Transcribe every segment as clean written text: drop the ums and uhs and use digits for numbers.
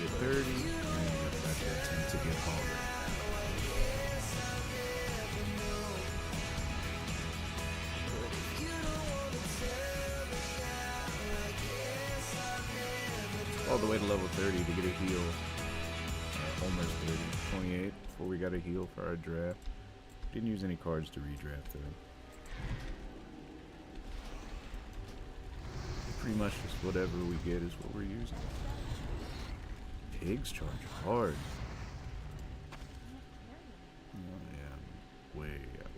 get 30, and then go back to attempt to get Hogger. All the way to level 30 to get a heal. Almost 30, 28 before we got a heal for our draft. Didn't use any cards to redraft though. Pretty much just whatever we get is what we're using. Pigs charge hard. Oh yeah, I'm way out.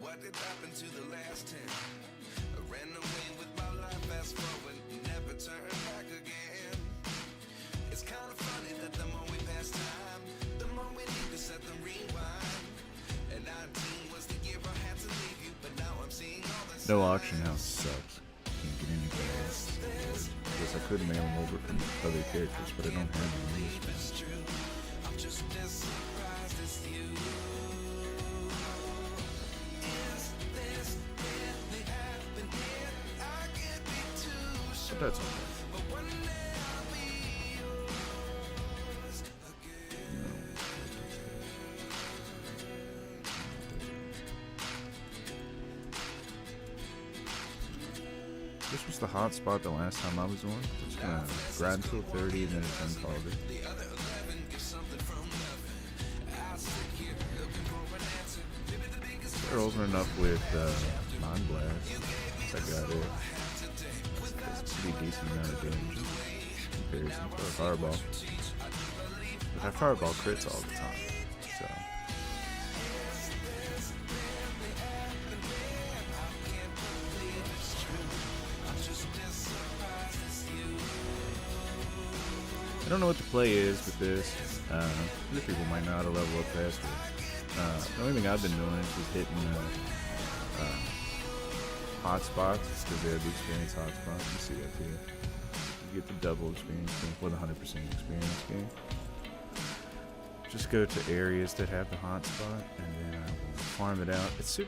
What did happen to the last 10? I ran away with my life, fast forward, never turn back again. It's kind of funny that the more we pass time, the more we need to set them rewind. And 19 was the year I had to leave you, but now I'm seeing all this. No auction house sucks. Can't get anything else. I guess I could mail them over from other characters, but I don't have any use for them. I'm just as surprised as you. But that's okay. This was the hot spot the last time I was on. Just gonna grind till 30 and then it's uncalled. Rolls enough with Mind Blast. I got it. That's a pretty decent amount of damage in comparison to a Fireball. But our Fireball crits all the time, so. I don't know what the play is with this. Other people might know how to level up faster. The only thing I've been doing is just hitting hotspots, because they're the experience hotspots. You see that here. You get the double experience game with 100% experience game. Just go to areas that have the hotspot, and then I will farm it out. It's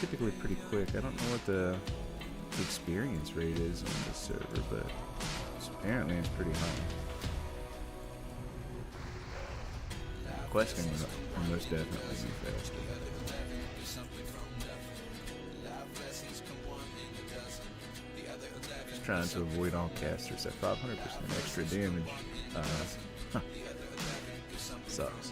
typically pretty quick. I don't know what the experience rate is on this server, but apparently it's pretty high. Questing will most definitely be faster. Just trying to avoid all casters at 500% extra damage. Sucks.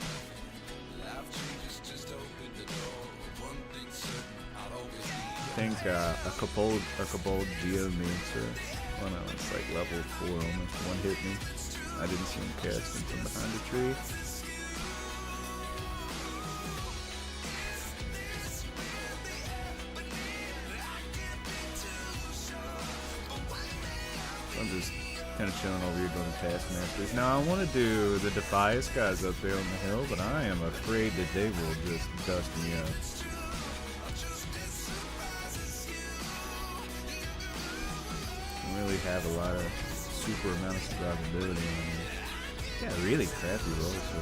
Thing's got a Kobold Geomancer. Oh no, it's like level 4 almost. One hit me. I didn't see him casting from behind the tree. I'm just kind of chilling over here doing Taskmasters. Now I want to do the Defias guys up there on the hill, but I am afraid that they will just dust me up. Don't really have a lot of super amount of survivability on here. Yeah, really crappy rolls so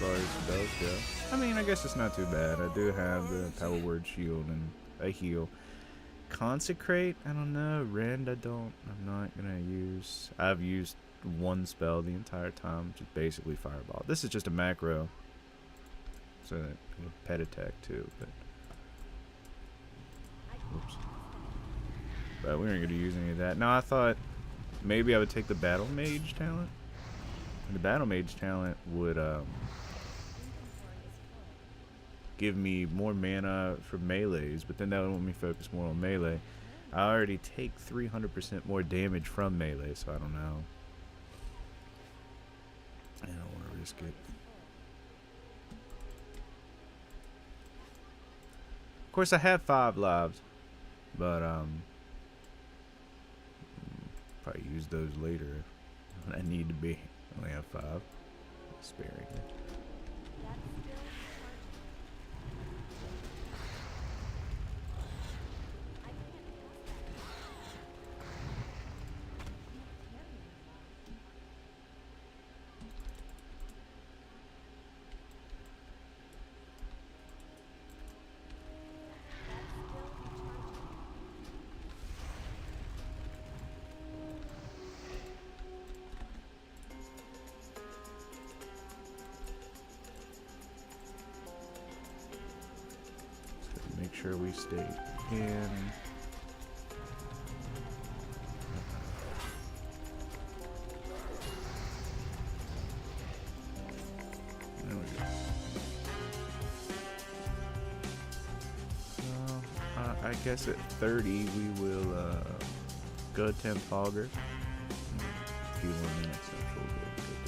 far as spells go. I mean, I guess it's not too bad. I do have the Power Word Shield and a heal. Consecrate? I don't know. Rend? I'm not gonna use. I've used one spell the entire time, which is basically Fireball. This is just a macro. So a pet attack too, but oops. But we aren't gonna use any of that. Now I thought maybe I would take the Battle Mage talent. And the Battle Mage talent would give me more mana for melees, but then that would want me to focus more on melee. I already take 300% more damage from melee, so I don't know. I don't want to risk it. Of course, I have 5 lives, but probably use those later when I need to be. I only have 5. Sparingly. sure we stay in. There we go. I guess at 30 we will go temp Hogger. A few more minutes, I'm sure we'll get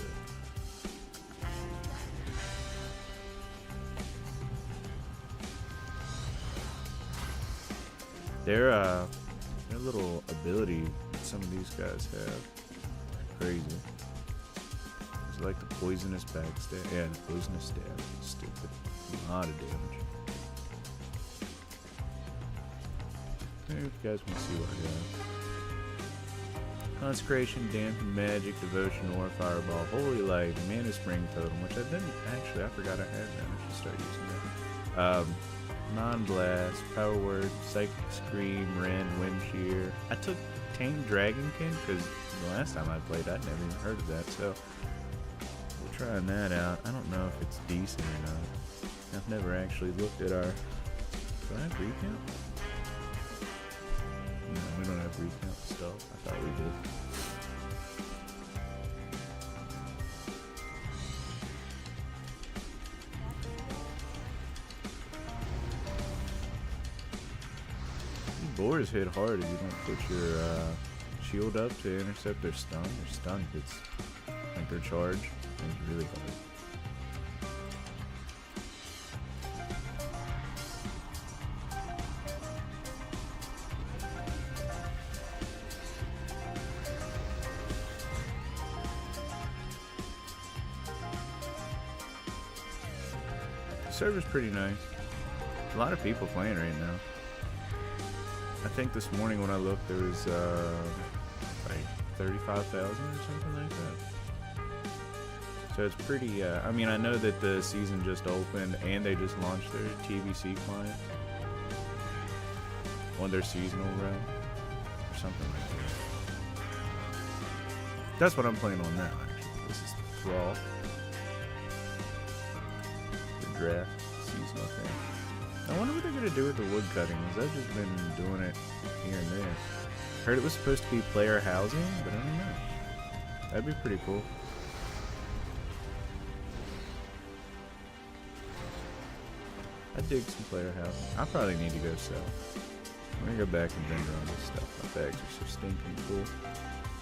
there. Their little ability that some of these guys have, crazy. It's like the poisonous backstab. Yeah, the poisonous stab. Stupid. A lot of damage. Maybe if you guys want to see what I got. Consecration, Dampen, Magic, Devotion, or Fireball, Holy Light, Mana Spring Totem, which I didn't actually, I forgot I had that. I should start using that. Non-Blast, Power Word, Psychic Scream, Rend, Wind Shear. I took Tame Dragonkin because the last time I played, I'd never even heard of that, so we're trying that out. I don't know if it's decent or not. I've never actually looked at our. Do I have recount? No, we don't have recount stuff. I thought we did. Boars hit hard if you don't put your shield up to intercept their stun. Their stun hits like their charge. It's really hard. The server's pretty nice. A lot of people playing right now. I think this morning when I looked, there was like 35,000 or something like that. So it's pretty. I mean, I know that the season just opened and they just launched their TVC client on their seasonal realm or something like that. That's what I'm playing on now. Actually, this is Thrall, the draft seasonal thing. I wonder what they're gonna do with the wood cutting, because I've just been doing it here and there. Heard it was supposed to be player housing, but I don't know. That'd be pretty cool. I dig some player housing. I probably need to go sell. I'm gonna go back and vendor on this stuff. My bags are so stinking cool.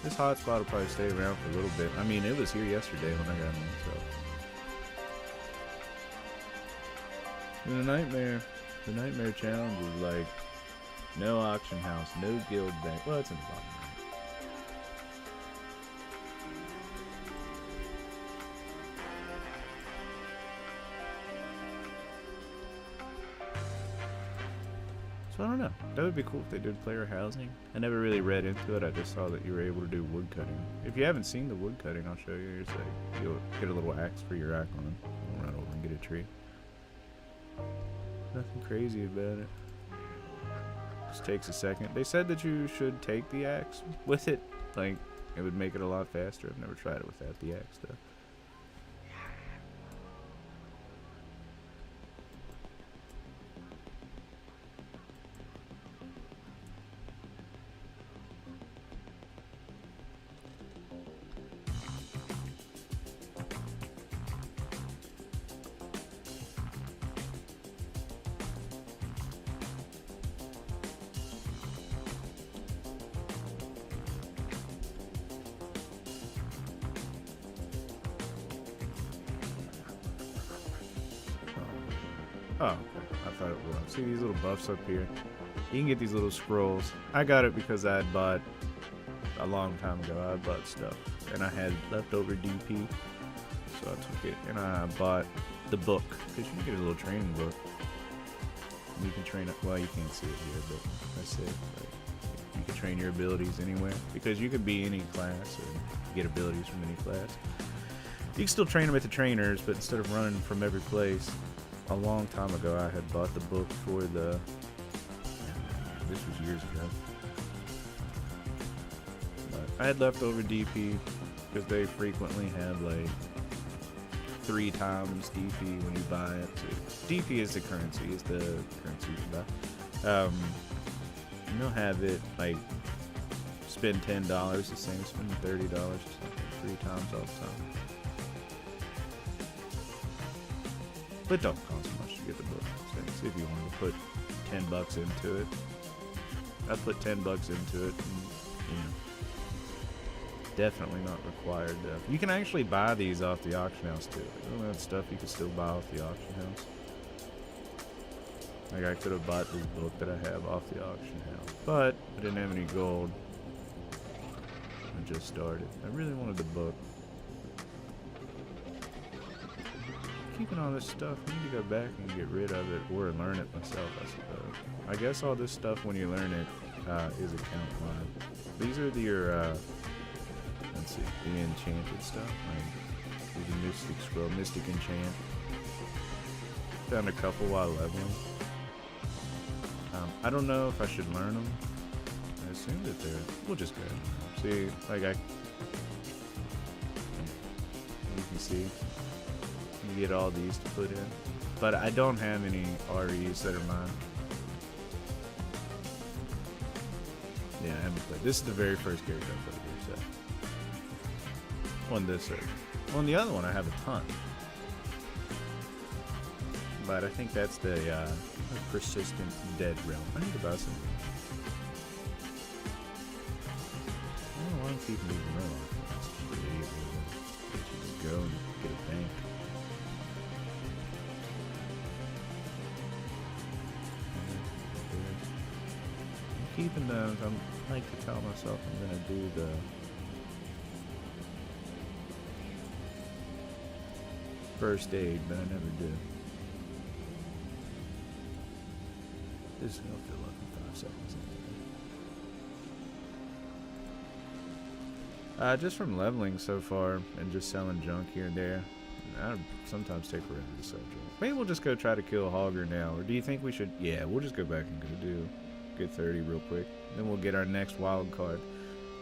This hotspot will probably stay around for a little bit. I mean, it was here yesterday when I got in, so. And the nightmare challenge is like no auction house, no guild bank. Well, it's in the bottom right. So I don't know. That would be cool if they did player housing. I never really read into it. I just saw that you were able to do wood cutting. If you haven't seen the wood cutting, I'll show you. It's like you'll get a little axe for your icon. We'll run over and get a tree. Nothing crazy about it. Just takes a second. They said that you should take the axe with it. Like, it would make it a lot faster. I've never tried it without the axe, though. Oh, okay. I thought it was. See these little buffs up here? You can get these little scrolls. I got it because I had bought, a long time ago, I bought stuff. And I had leftover DP. So I took it and I bought the book. Because you can get a little training book. You can train it. Well, you can't see it here, but that's it. Like, you can train your abilities anywhere. Because you could be any class or get abilities from any class. You can still train them at the trainers, but instead of running from every place. A long time ago, I had bought the book for the. This was years ago. But I had leftover DP because they frequently have like 3 times DP when you buy it. So DP is the currency, is the currency you can buy. And they'll have it like spend $10 the same as spending $30 or something 3 times all the time. But don't cost much to get the book. So if you want to put $10 into it, I put $10 into it, and, you know, definitely not required. You can actually buy these off the auction house too. All that stuff you can still buy off the auction house. Like I could have bought this book that I have off the auction house, but I didn't have any gold. I just started. I really wanted the book. Keeping all this stuff, I need to go back and get rid of it or learn it myself, I suppose. I guess all this stuff when you learn it is account wide. These are your let's see, the enchanted stuff. Like the mystic scroll, mystic enchant. Found a couple while leveling. I don't know if I should learn them. I assume that they're. We'll just go. See, like you can see. You get all these to put in, but I don't have any REs that are mine. Yeah, I haven't played. This is the very first character I played here, so on this server. On the other one, I have a ton, but I think that's the persistent dead realm. I need to buy some. I don't know why I'm keeping these real off. It's pretty easy. You just go and get a bank. Keeping those, I like to tell myself I'm gonna do the first aid, but I never do. This is gonna fill up in 5 seconds. Just from leveling so far and just selling junk here and there, I sometimes take forever to sell junk. Maybe we'll just go try to kill Hogger now, or do you think we should? Yeah, we'll just go back and go get 30 real quick. Then we'll get our next wild card,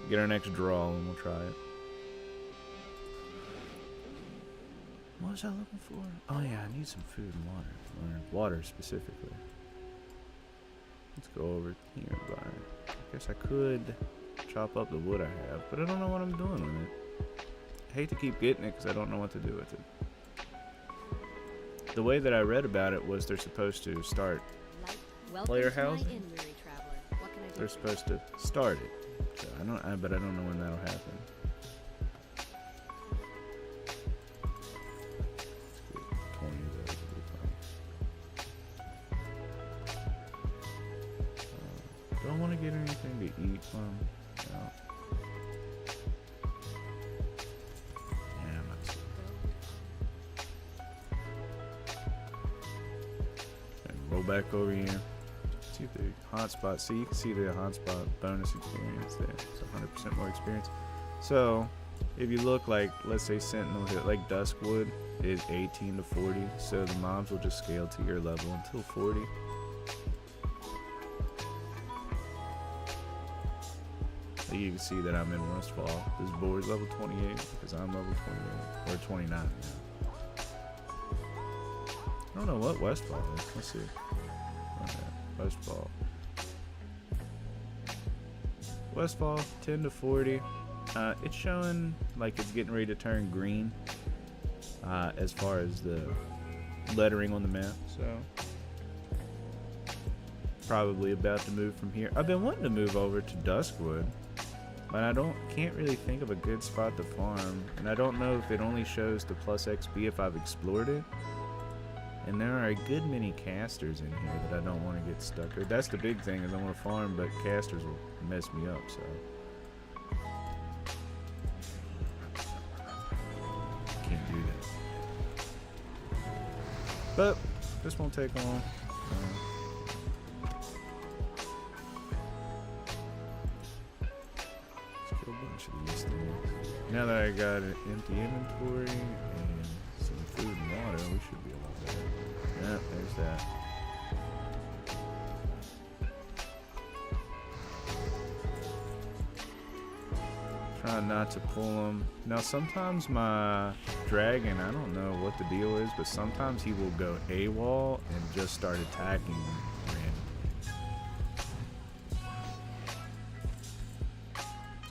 get our next draw, and we'll try it. What was I looking for? Oh yeah, I need some food and water. Or water specifically. Let's go over here. I guess I could chop up the wood I have, but I don't know what I'm doing with it. I hate to keep getting it because I don't know what to do with it. The way that I read about it was they're supposed to start player housing. They're supposed to start it. So but I don't know when that'll happen. Do I want to get anything to eat from? No. Yeah, I'm not sure. And roll back over here. See the hotspot. See, you can see the hotspot bonus experience there. It's 100% more experience. So, if you look like, let's say Sentinel Hill, like Duskwood is 18 to 40, so the mobs will just scale to your level until 40. So you can see that I'm in Westfall. This board's level 28 because I'm level 28 or 29 now. I don't know what Westfall is. Let's see. Okay. Westfall. Westfall 10 to 40. It's showing like it's getting ready to turn green as far as the lettering on the map. So probably about to move from here. I've been wanting to move over to Duskwood, but I can't really think of a good spot to farm, and I don't know if it only shows the plus XP if I've explored it. And there are a good many casters in here that I don't want to get stuck. That's the big thing, is I want to farm, but casters will mess me up, so. Can't do that. But this won't take long. Let's kill a bunch of these things. Now that I got an empty inventory and some food and water, we should be able to. Yeah, there's that. Trying not to pull them. Now sometimes my dragon, I don't know what the deal is, but sometimes he will go AWOL and just start attacking randomly.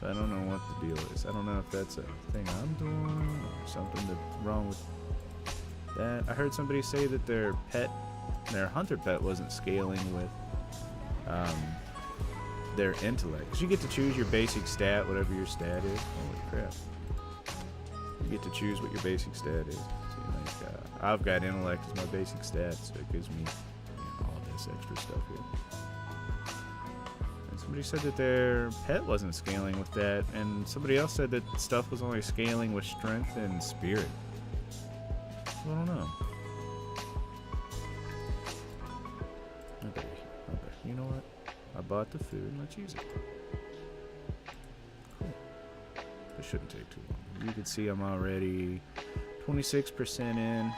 So I don't know what the deal is. I don't know if that's a thing I'm doing or something wrong with that. I heard somebody say that their hunter pet wasn't scaling with their intellect. 'Cause you get to choose your basic stat, whatever your stat is. Holy crap. You get to choose what your basic stat is. So like, I've got intellect as my basic stat, so it gives me all this extra stuff here. And somebody said that their pet wasn't scaling with that, and somebody else said that stuff was only scaling with strength and spirit. So I don't know. Okay, you know what? I bought the food, and let's use it. Cool. This shouldn't take too long. You can see I'm already 26% in.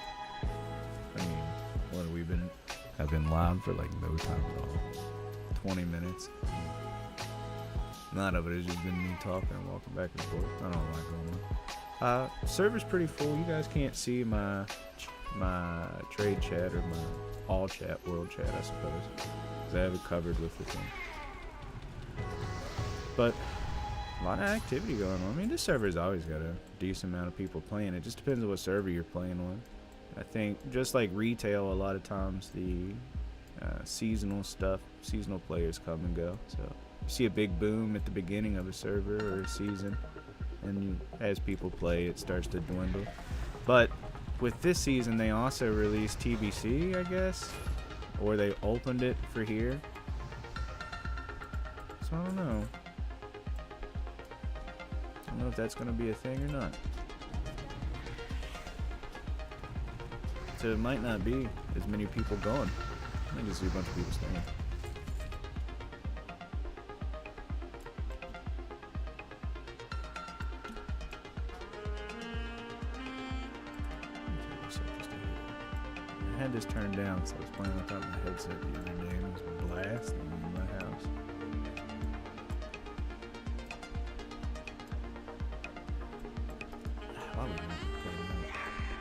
I mean, what have we been? I've been live for like no time at all. 20 minutes. None of it has just been me talking and walking back and forth. I don't know what's going on. Server's pretty full. You guys can't see my trade chat or my all chat, world chat, I suppose. I have it covered with the thing. But a lot of activity going on. I mean, this server's always got a decent amount of people playing. It just depends on what server you're playing on. I think just like retail, a lot of times the seasonal players come and go. So you see a big boom at the beginning of a server or a season, and as people play, it starts to dwindle. But with this season, they also released TBC, I guess. Or they opened it for here. So I don't know. I don't know if that's going to be a thing or not. So it might not be as many people going. I think just see a bunch of people staying. I had this turned down because I was playing without my headset the other day and it was blasting in my house.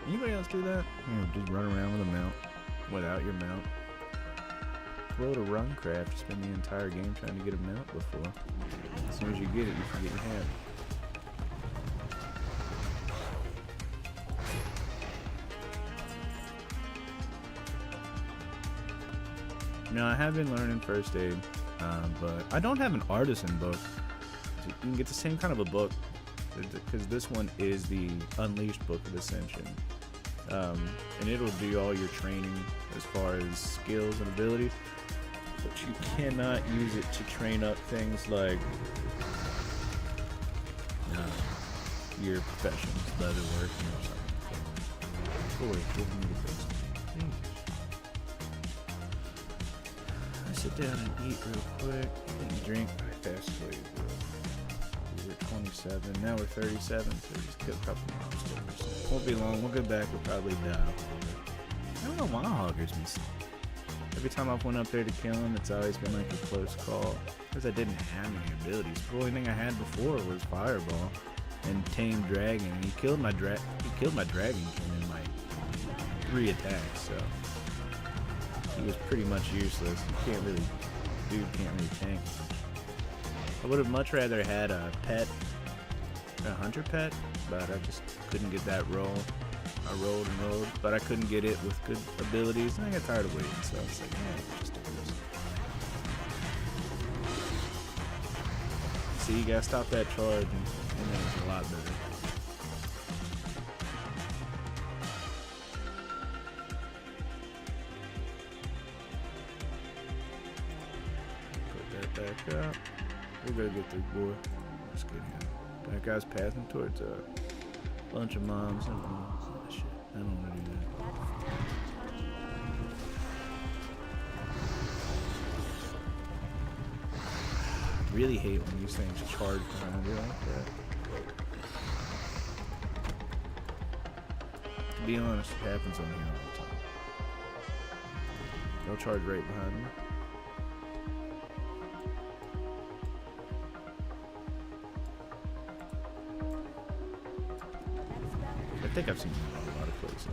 Anybody else do that? Just run around with a mount without your mount. Float a run craft, spend the entire game trying to get a mount before. As soon as you get it, you forget you have it. Now, I have been learning first aid, but I don't have an artisan book. You can get the same kind of a book, because this one is the Unleashed book of Ascension. And it'll do all your training as far as skills and abilities, but you cannot use it to train up things like your professions, leatherworking or something. Oh wait, give me the first. Sit down and eat real quick and drink fast food. We were 27, now we're 37, so just kill a couple more. Won't be long, we'll go back, we'll probably die. I don't know why Hogger's been. Every time I've went up there to kill him, it's always been like a close call. Because I didn't have any abilities. The only thing I had before was Fireball and Tame Dragon, and he killed my Dragon King in like 3 attacks, so he was pretty much useless. Dude can't really tank. I would have much rather had a hunter pet, but I just couldn't get that roll. I rolled and rolled, but I couldn't get it with good abilities, and I got tired of waiting, so I was like, just do this. See, you gotta stop that charge, and then it's a lot better. Back up. We gotta get this boy. Let's get him. That guy's passing towards a bunch of moms. Shit. I don't want to do that. I really hate when these things charge behind you like that. To be honest, it happens on here all the time. They'll charge right behind me. I think I've seen them in a lot of places.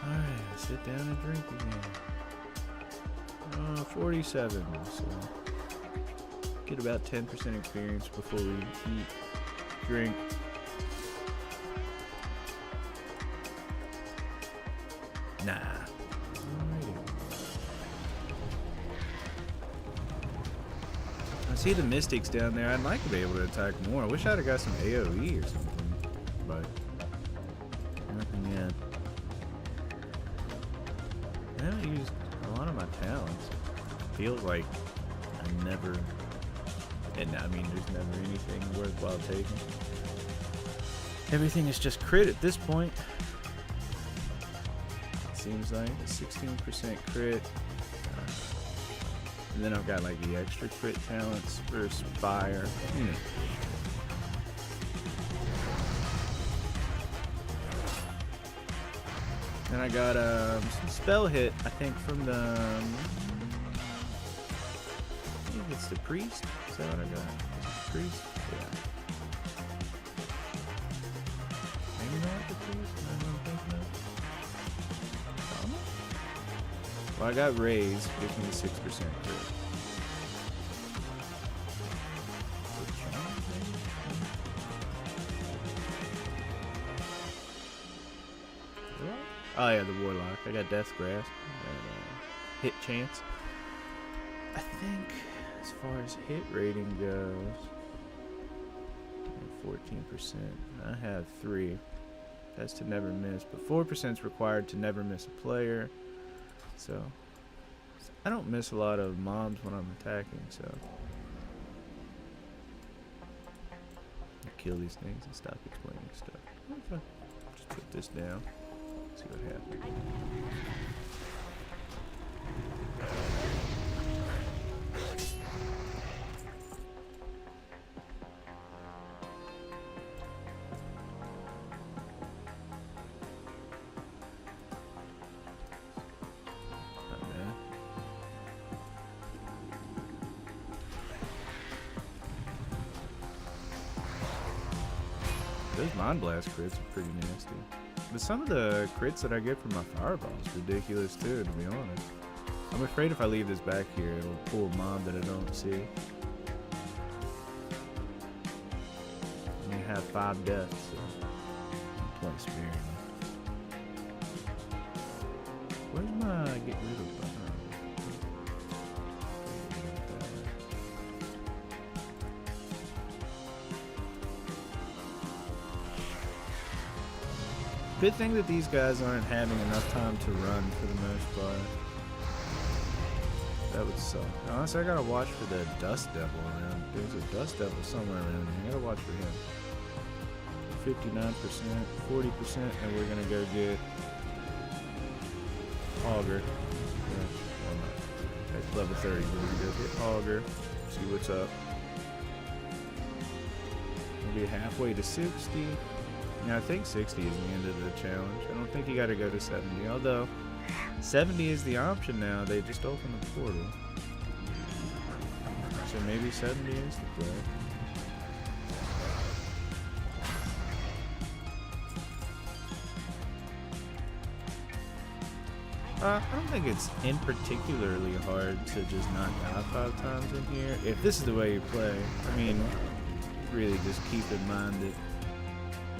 Alright, sit down and drink again. 47. So get about 10% experience before we eat, drink. Nah. Alrighty. I see the mystics down there. I'd like to be able to attack more. I wish I'd have got some AoE or something, but nothing yet. I haven't used a lot of my talents. Feels like I never, and I mean, there's never anything worthwhile taking. Everything is just crit at this point. Seems like a 16% crit. And then I've got like the extra crit talents for Spire. And I got some spell hit, I think, from the. I think it's the priest. Is that what I got? Priest? Yeah. Maybe not the priest. I don't think so. Well, I got raised, gives me a 6% crit. Oh yeah, the warlock. I got death grasp. Hit chance. I think as far as hit rating goes, 14%. I have 3. That's to never miss, but 4% is required to never miss a player. So I don't miss a lot of mobs when I'm attacking, so I kill these things and stop explaining stuff. What if I just put this down? See what happens. Those Mind Blast crits are pretty nasty. But some of the crits that I get from my fireball is ridiculous too, to be honest. I'm afraid if I leave this back here, it'll pull a mob that I don't see. And you have 5 deaths, so I'm 20 spear. Where's my get rid of button? Good thing that these guys aren't having enough time to run for the most part. That would suck. Honestly, I gotta watch for the Dust Devil around. There's a Dust Devil somewhere around here. I gotta watch for him. 59%, 40%, and we're gonna go get Hogger. Yeah, well, no. That's level 30. We're gonna go get Hogger. See what's up. We'll be halfway to 60. Now I think 60 is the end of the challenge. I don't think you gotta go to 70, although 70 is the option now. They just opened the portal. So maybe 70 is the play. I don't think it's in particularly hard to just not die 5 times in here. If this is the way you play, I mean, really just keep in mind that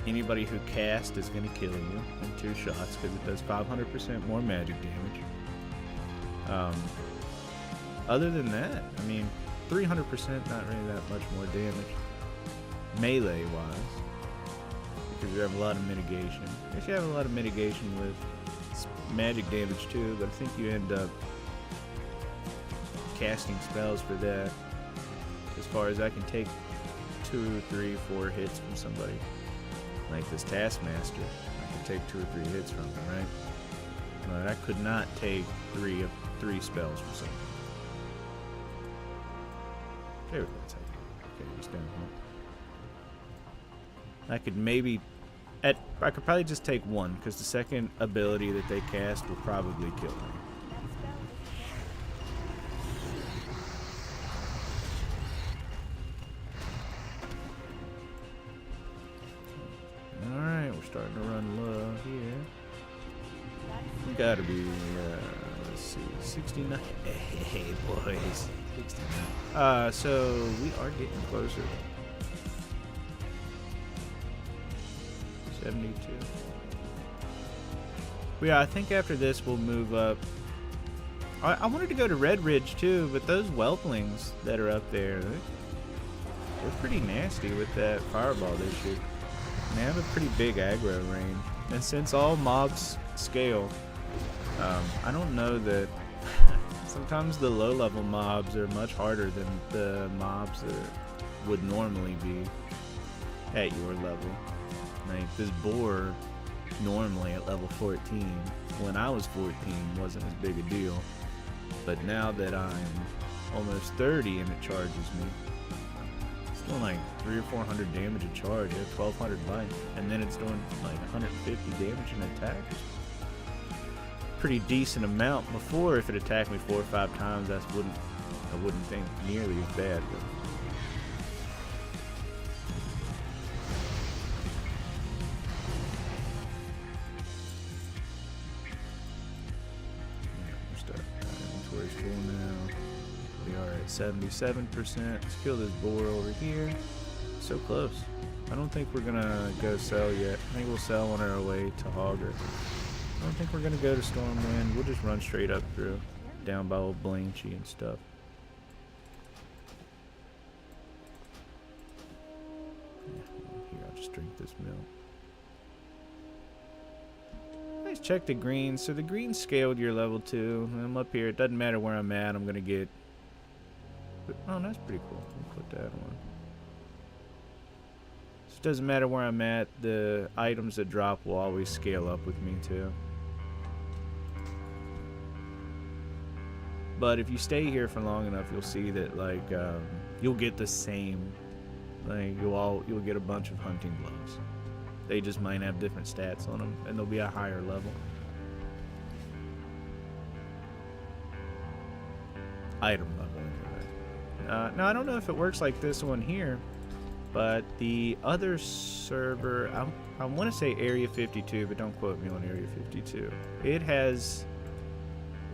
anybody who casts is going to kill you in 2 shots because it does 500% more magic damage. Other than that, I mean, 300% not really that much more damage melee wise because you have a lot of mitigation. I guess you have a lot of mitigation with magic damage too, but I think you end up casting spells for that. As far as I can take 2, 3, 4 hits from somebody. Like this Taskmaster, I could take 2 or 3 hits from him, right? But I could not take 3 spells from somebody. There we go. That's how you do it. Okay, just down here. I could maybe, I could probably just take 1 because the second ability that they cast will probably kill me. Starting to run low here. We gotta be, let's see, 69. Hey, boys. 69. So we are getting closer. 72. But yeah, I think after this we'll move up. I wanted to go to Red Ridge too, but those whelplings that are up there, they're pretty nasty with that fireball this year. And they have a pretty big aggro range. And since all mobs scale, I don't know that sometimes the low level mobs are much harder than the mobs that would normally be at your level. Like this boar normally at level 14, when I was 14, wasn't as big a deal. But now that I'm almost 30 and it charges me, it's doing like 300 or 400 damage a charge, 1200 life, and then it's doing like 150 damage an attack. Pretty decent amount. Before, if it attacked me 4 or 5 times, I wouldn't think nearly as bad. But inventory's full now. We are at 77%. Let's kill this boar over here. So close. I don't think we're gonna go sell yet. I think we'll sell on our way to Hogger. I don't think we're gonna go to Stormwind. We'll just run straight up through, down by old Blanchy and stuff. Here, I'll just drink this milk. Let's check the greens. So the green scaled your level 2. I'm up here. It doesn't matter where I'm at. I'm gonna get. Oh, that's pretty cool. We'll put that on. So it doesn't matter where I'm at. The items that drop will always scale up with me too. But if you stay here for long enough, you'll see that like you'll get the same. Like you'll get a bunch of hunting gloves. They just might have different stats on them, and they'll be a higher level. Item level. Now I don't know if it works like this one here, but the other server, I want to say Area 52, but don't quote me on Area 52. It has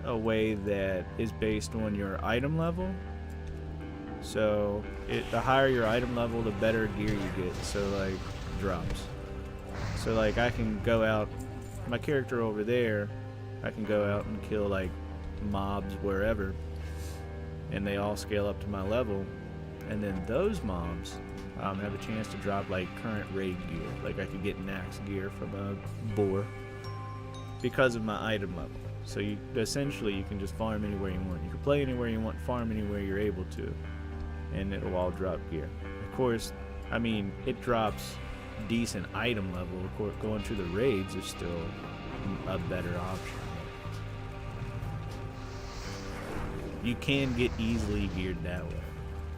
a way that is based on your item level. So the higher your item level, the better gear you get. So like drops. So like I can go out, my character over there, I can go out and kill like mobs wherever, and they all scale up to my level, and then those mobs have a chance to drop like current raid gear. Like I could get max gear from a boar because of my item level. So you essentially you can just farm anywhere you want. You can play anywhere you want, farm anywhere you're able to, and it'll all drop gear. Of course, I mean it drops decent item level. Of course, going through the raids is still a better option. You can get easily geared that way.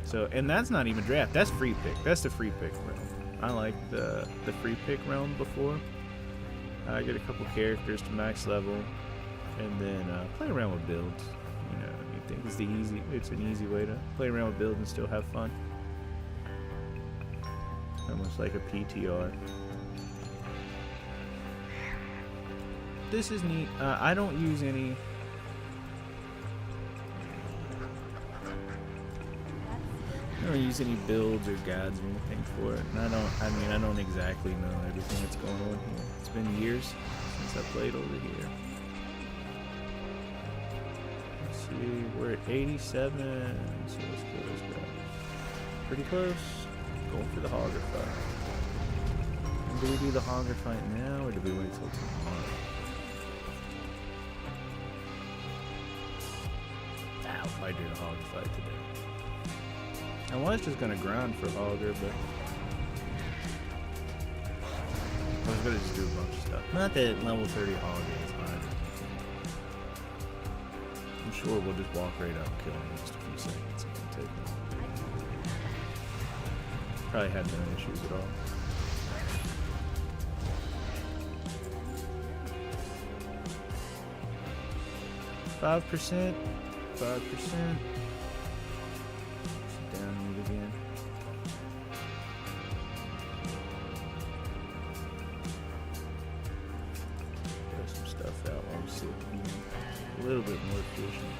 So, and that's not even draft. That's free pick. That's the free pick realm. I like the free pick realm before. I get a couple characters to max level, and then play around with builds. You know, I think it's an easy way to play around with builds and still have fun. Almost like a PTR. This is neat. I don't use any. I don't use any builds or guides or anything for it. And I don't exactly know everything that's going on here. It's been years since I played over here. Let's see, we're at 87, so let's go this guy. Pretty close. Going for the Hogger fight. And do we do the Hogger fight now, or do we wait till tomorrow? I'll probably do the Hogger fight today. I was just gonna grind for Hogger, but I was gonna just do a bunch of stuff. Not that level 30 Hogger is hard. I'm sure we'll just walk right up and kill him in just a few seconds and take him. Probably had no issues at all. $5%. Down it again. Throw some stuff out while I'm sitting here. A little bit more efficient.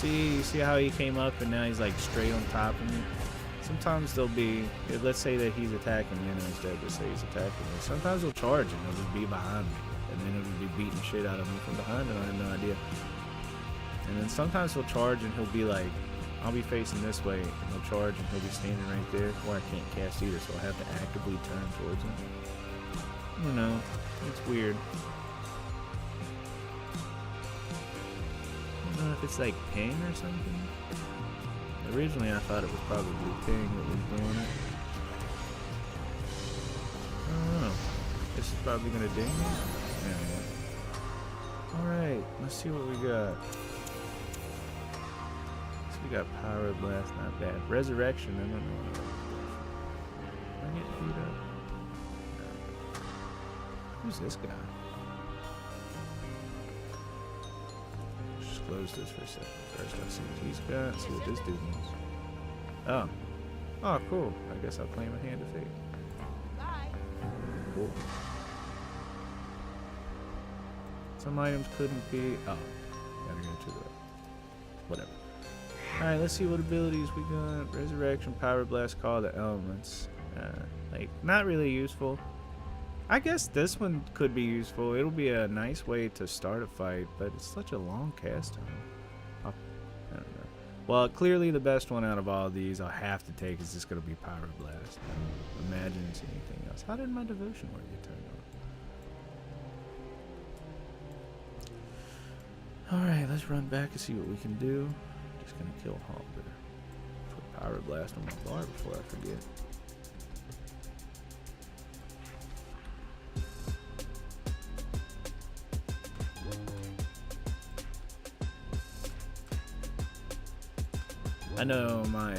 See, you see how he came up and now he's like straight on top of me? Sometimes they'll be, let's say that he's attacking me and instead just say he's attacking me. Sometimes he'll charge and he'll just be behind me. And then he'll be beating shit out of me from behind and I have no idea. And then sometimes he'll charge and he'll be like, I'll be facing this way and he'll charge and he'll be standing right there. Or I can't cast either, so I'll have to actively turn towards him. I don't know. It's weird. I don't know if it's like ping or something. Originally I thought it was probably ping that was doing it. I don't know. This is probably gonna ding me. Anyway. Alright, let's see what we got. So we got Power Blast, not bad. Resurrection, I don't know. Am I getting beat up? Who's this guy? Just close this for a second. First I'll see what he's got, see what this dude wants. Oh. Oh, cool. I guess I'll play him a Hand of Fate. Cool. Some items couldn't be... Oh. Gotta go to the... Whatever. Alright, let's see what abilities we got. Resurrection, Power Blast, Call the Elements. Like, not really useful. I guess this one could be useful. It'll be a nice way to start a fight, but it's such a long cast time. I don't know. Well, clearly the best one out of all of these I'll have to take is just going to be Power Blast. I don't imagine it's anything else. How did my devotion work get turned on? Alright, let's run back and see what we can do. Just going to kill Hogger. Put Power Blast on my bar before I forget. I know my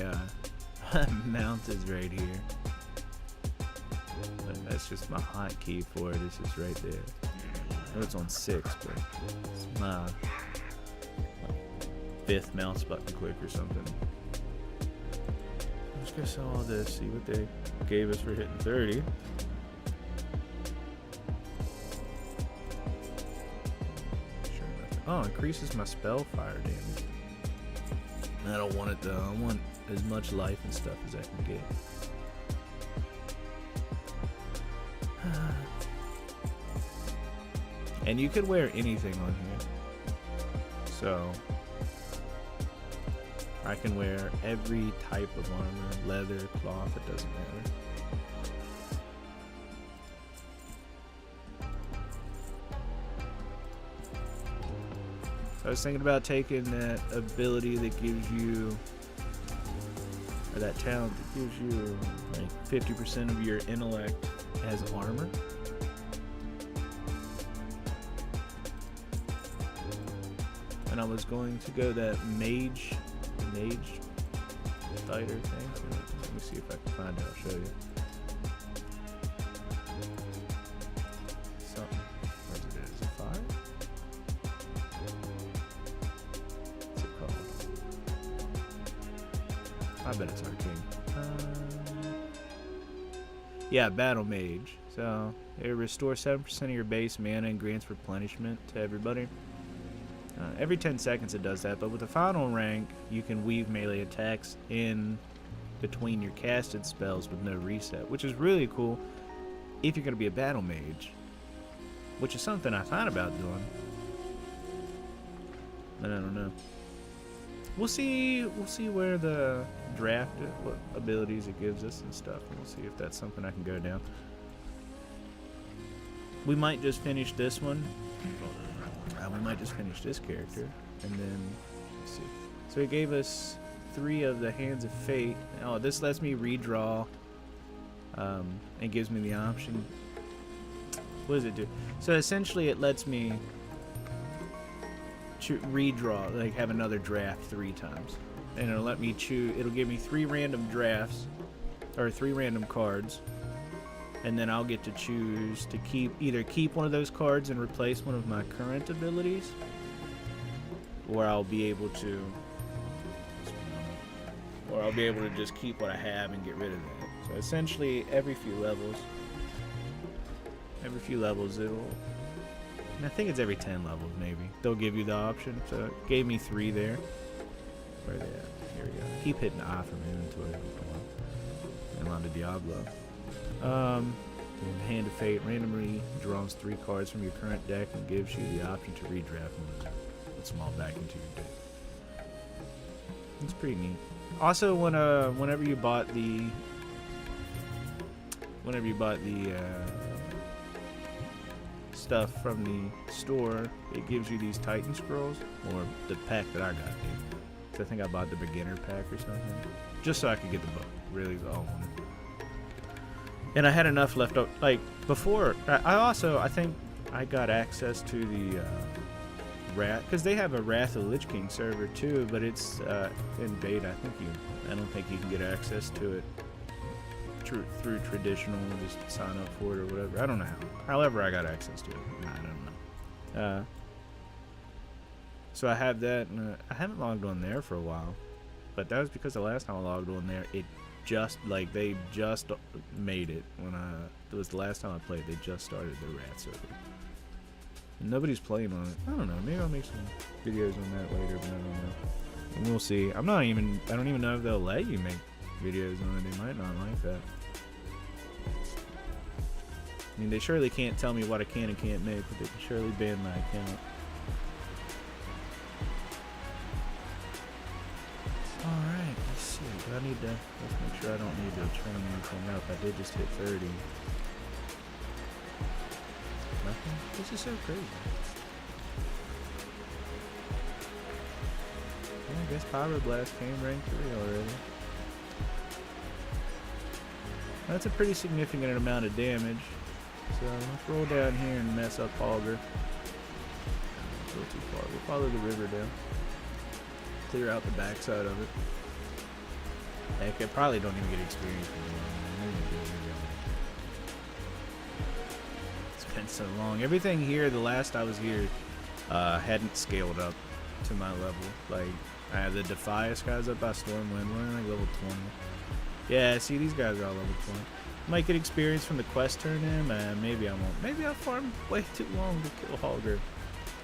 mount is right here. But that's just my hotkey for it. It's just right there. I know it's on 6, but it's my 5th mouse button click or something. I'm just gonna sell all this, see what they gave us for hitting 30. Sure enough. Oh, increases my spell fire damage. I don't want it though. I want as much life and stuff as I can get. And you could wear anything on here. So I can wear every type of armor, leather, cloth, it doesn't matter. I was thinking about taking that ability that gives you, or that talent that gives you like 50% of your intellect as armor. And I was going to go that mage fighter thing. Let me see if I can find it, I'll show you. Something. Where's it at? Is it 5? I bet it's arcane. Yeah, Battle Mage. So, it restores 7% of your base mana and grants replenishment to everybody. Every 10 seconds it does that, but with the final rank, you can weave melee attacks in between your casted spells with no reset, which is really cool if you're going to be a Battle Mage, which is something I thought about doing. But I don't know. We'll see where the draft, what abilities it gives us and stuff, and we'll see if that's something I can go down. We might just finish this one. We might just finish this character, and then let's see. So it gave us 3 of the Hands of Fate. Oh, this lets me redraw, and gives me the option. What does it do? So essentially, it lets me redraw, like have another draft 3 times, and it'll let me choose. It'll give me 3 random drafts, or 3 random cards, and then I'll get to choose to either keep one of those cards and replace one of my current abilities, or I'll be able to just keep what I have and get rid of that. So essentially, every few levels it'll. And I think it's every 10 levels, maybe. They'll give you the option. So it gave me 3 there. Where are they at? Here we go. Keep hitting I from inventory. And on to Diablo. Hand of Fate randomly draws 3 cards from your current deck and gives you the option to redraft them with small back into your deck. It's pretty neat. Also, whenever you bought the stuff from the store, it gives you these Titan scrolls, or the pack that I got. So I think I bought the beginner pack or something, just so I could get the book. Really, all on it. And I had enough left over. Like before, I think I got access to the Wrath, because they have a Wrath of the Lich King server too, but it's in beta. I don't think you can get access to it through traditional, just sign up for it or whatever. I don't know how. However, I got access to it. I don't know. So I have that, and I haven't logged on there for a while, but that was because the last time I logged on there, they just made it when it was the last time I played. They just started the Rat server. And nobody's playing on it. I don't know. Maybe I'll make some videos on that later, but I don't know. And we'll see. I don't even know if they'll let you make videos on it. They might not like that. I mean, they surely can't tell me what I can and can't make, but they can surely ban my account. Alright, let's see. Let's make sure I don't need to turn anything up. I did just hit 30. Nothing? This is so crazy. Yeah, I guess Pyroblast came rank 3 already. That's a pretty significant amount of damage. So let's roll down here and mess up Hogger. Go too far. We'll follow the river down. Clear out the backside of it. Heck, I probably don't even get experience from it. It's been so long. Everything here, the last I was here, hadn't scaled up to my level. Like, I have the Defias guys up by Stormwind. We're like level 20. Yeah, see, these guys are all level 20. Might get experience from the quest turn in, man. Maybe I won't. Maybe I'll farm way too long to kill Hogger.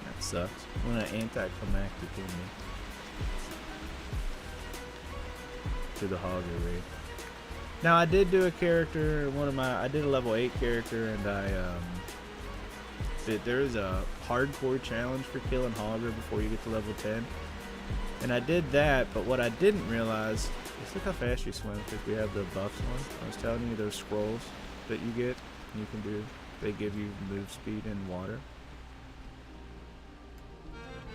That sucks. When an anticlimactic enemy to the Hogger raid. Now I did do a character, I did a level 8 character, and there is a hardcore challenge for killing Hogger before you get to level 10. And I did that, but what I didn't realize is look how fast you swim, because we have the buffs on. I was telling you, those scrolls that you get, you can do, they give you move speed in water.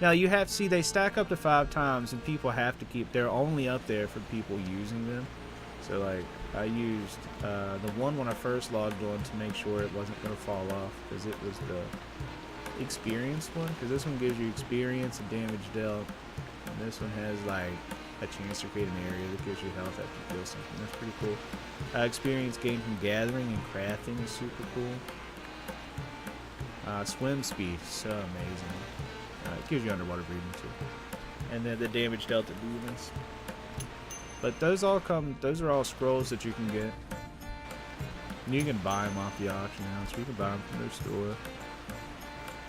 Now you have, see, they stack up to 5 times, and people have to keep, they're only up there for people using them. So like, I used the one when I first logged on to make sure it wasn't going to fall off, because it was the experience one, because this one gives you experience and damage dealt. And this one has like a chance to create an area that gives you health after you kill something. That's pretty cool. Experience gained from gathering and crafting is super cool. Swim speed, so amazing. It gives you underwater breathing too. And then the damage dealt to demons. But those are all scrolls that you can get. And you can buy them off the auction house. You can buy them from their store.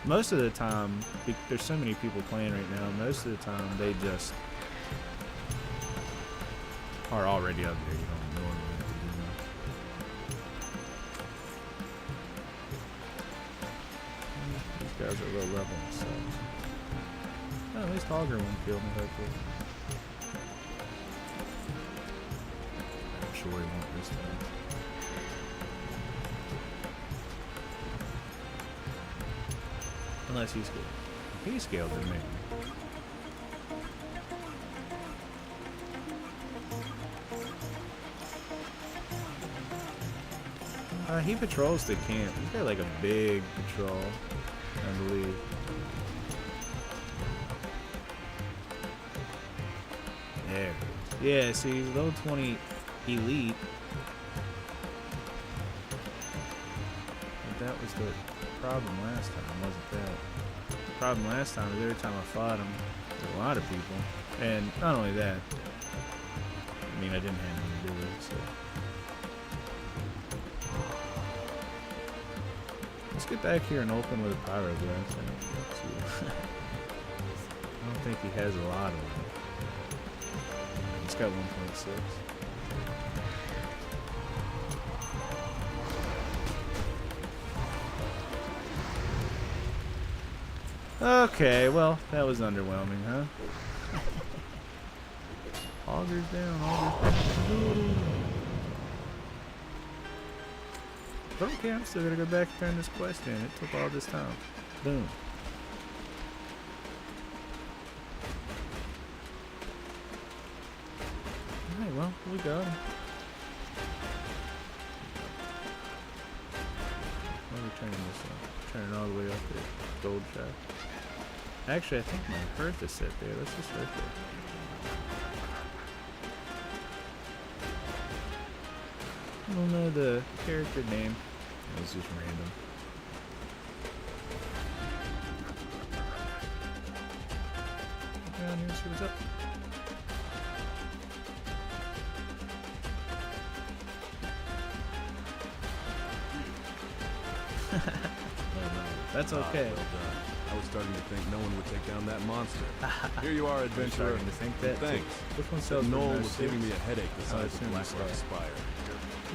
Most of the time, there's so many people playing right now, most of the time they just are already up there. You don't normally have to do that. These guys are low level, so oh, at least Hogger won't kill me, hopefully. I'm sure he won't this time. Unless he's scaled. If he's scaled, then maybe. He patrols the camp. He's got like a big patrol, I believe. There. Yeah, see, he's level 20 elite. But that was the problem last time, wasn't that? The problem last time was every time I fought him, there were a lot of people. And not only that, I mean, I didn't have anything to do with it, so. Let's get back here and open with a Pyroblast. I don't think he has a lot of them. It's got 1.6. Okay, well, that was underwhelming, huh? Hogger's down, Hogger's down. Okay, I'm still gonna go back and turn this quest in. It took all this time. Boom. Alright, well, we got him. Why are we turning this on? Turn it all the way up to gold shaft. Actually, I think my hearth is set there. Let's just right there. I don't know the character name. It was just random. Down here, see what's up. That's okay. Well done. I was starting to think no one would take down that monster. Here you are, adventurer. Starting to think that. Thanks. Which one sells Noel the was most? giving me a headache the size it's of in the Blackrock sky. Spire.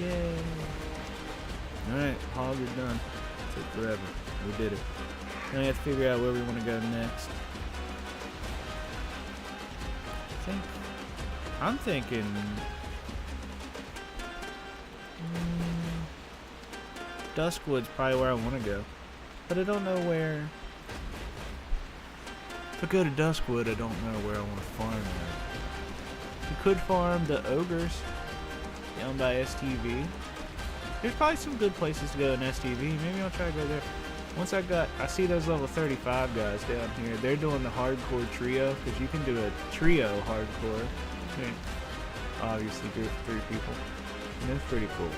Yay! Alright, Hogger done. Took forever. We did it. Now we have to figure out where we want to go next. I'm thinking... Duskwood's probably where I want to go. But I don't know where... If I go to Duskwood, I don't know where I want to farm at. You could farm the ogres down by STV. There's probably some good places to go in STV. Maybe I'll try to go there. Once I see those level 35 guys down here. They're doing the hardcore trio, because you can do a trio hardcore. I mean, obviously do it for 3 people. And that's pretty cool.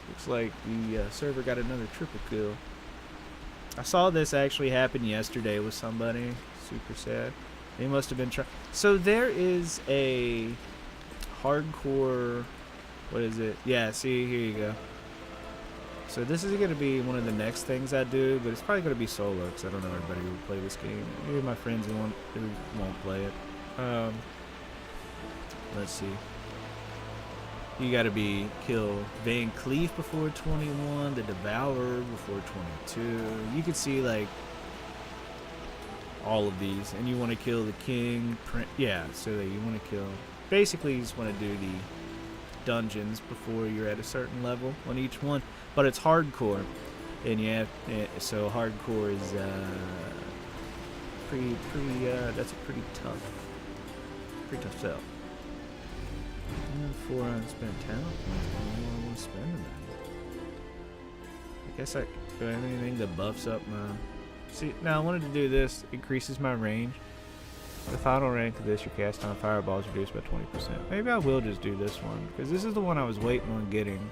Looks like the server got another triple kill. I saw this actually happen yesterday with somebody. Super sad. They must have been trying. So there is a hardcore. What is it? Yeah, see, here you go. So this is going to be one of the next things I do, but it's probably going to be solo because I don't know everybody who will play this game. Maybe my friends who won't play it. Let's see. You got to kill Van Cleef before 21, the Devourer before 22. You can see like all of these, and you want to kill the King. Yeah, so that you want to kill. Basically, you just want to do the dungeons before you're at a certain level on each one. But it's hardcore, and you have so hardcore is that's a pretty tough sell. And 4 unspent talent points. I don't want to spend them. I guess do I have anything that buffs up my? See, now I wanted to do this. Increases my range. The final rank of this, your cast on fireballs reduced by 20%. Maybe I will just do this one because this is the one I was waiting on getting.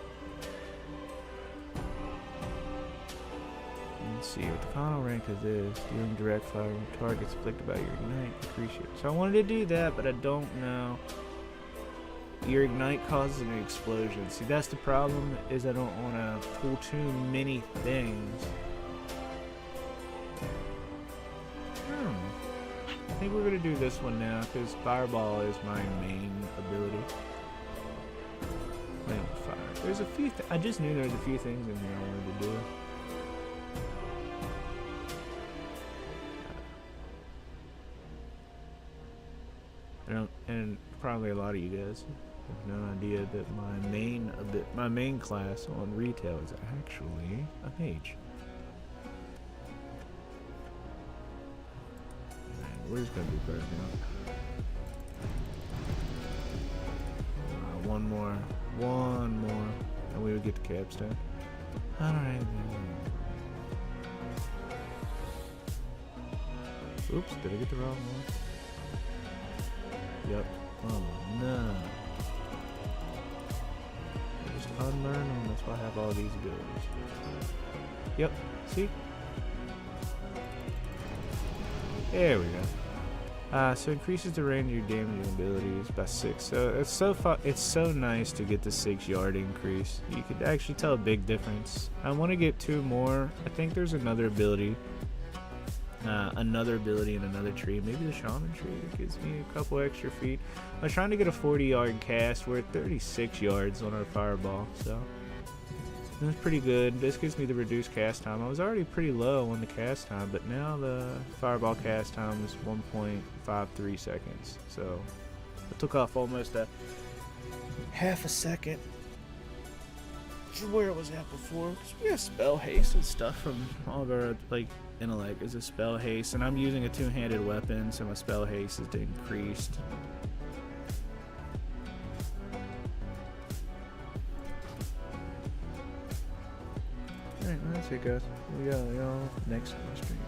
Let's see what the final rank of this. Dealing direct fire on targets afflicted by your ignite. Increase it. So I wanted to do that, but I don't know. Your ignite causes an explosion. See, that's the problem. Is I don't want to pull too many things. I think we're gonna do this one now because fireball is my main ability. Play with fire. There's a few. I just knew there was a few things in here I wanted to do. And probably a lot of you guys have no idea that my main class on retail is actually a mage. We're just gonna do better now. One more, and we would get the capstone. Alright. Oops, did I get the wrong one? Yep. Oh no. I just unlearn them, that's why I have all these abilities. Yep, see? There we go. So increases the range of your damaging abilities by 6. So it's so nice to get the 6 yard increase. You could actually tell a big difference. I want to get 2 more. I think there's another ability another ability in another tree. Maybe the shaman tree that gives me a couple extra feet. I was trying to get a 40-yard cast. We're at 36 yards on our fireball, so that's pretty good. This gives me the reduced cast time. I was already pretty low on the cast time, but now the fireball cast time is 1.53 seconds. So I took off almost a half a second from where it was at before. Because we have spell haste and stuff from all of our like intellect is a spell haste, and I'm using a two-handed weapon, so my spell haste is increased. Alright, that's it, guys. We got y'all next stream.